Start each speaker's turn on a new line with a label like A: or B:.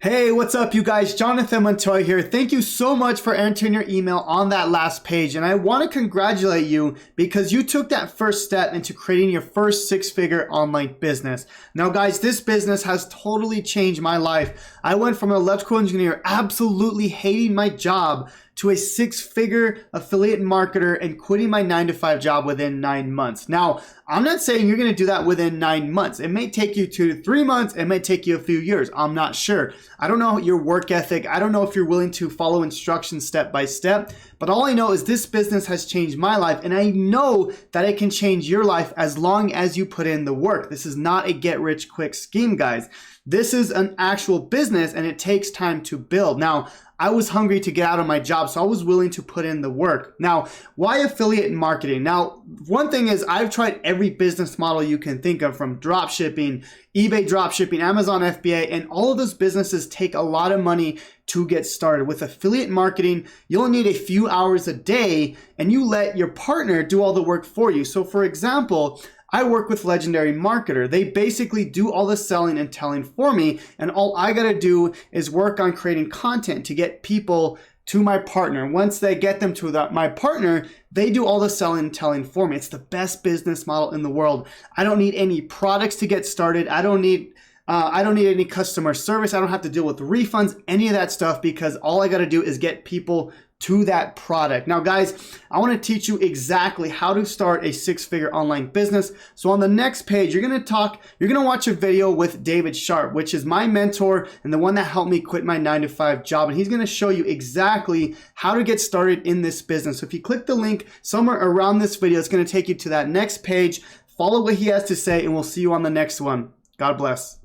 A: Hey, what's up you guys? Jonathan Montoya here. Thank you so much for entering your email on that last page. And I want to congratulate you because you took that first step into creating your first six-figure online business. Now guys, this business has totally changed my life. I went from an electrical engineer absolutely hating my job to a six-figure affiliate marketer and quitting my 9-to-5 job within 9 months. Now, I'm not saying you're gonna do that within 9 months. It may take you 2 to 3 months. It may take you a few years. I'm not sure. I don't know your work ethic. I don't know if you're willing to follow instructions step by step, but all I know is this business has changed my life, and I know that it can change your life as long as you put in the work. This is not a get-rich-quick scheme, guys. This is an actual business, and it takes time to build. Now, I was hungry to get out of my job, so I was willing to put in the work. Now, why affiliate marketing? Now, one thing is I've tried every business model you can think of, from drop shipping, eBay drop shipping, Amazon FBA, and all of those businesses take a lot of money to get started. With affiliate marketing, you'll need a few hours a day, and you let your partner do all the work for you. So for example, I work with Legendary Marketer. They basically do all the selling and telling for me, and all I gotta do is work on creating content to get people to my partner. Once they get them to my partner, they do all the selling and telling for me. It's the best business model in the world. I don't need any products to get started. I don't need any customer service. I don't have to deal with refunds, any of that stuff, because all I gotta do is get people to that product. Now guys, I want to teach you exactly how to start a six-figure online business. So on the next page, you're going to watch a video with David Sharp, which is my mentor and the one that helped me quit my 9-to-5 job. And he's going to show you exactly how to get started in this business. So if you click the link somewhere around this video, it's going to take you to that next page. Follow what he has to say, and we'll see you on the next one. God bless.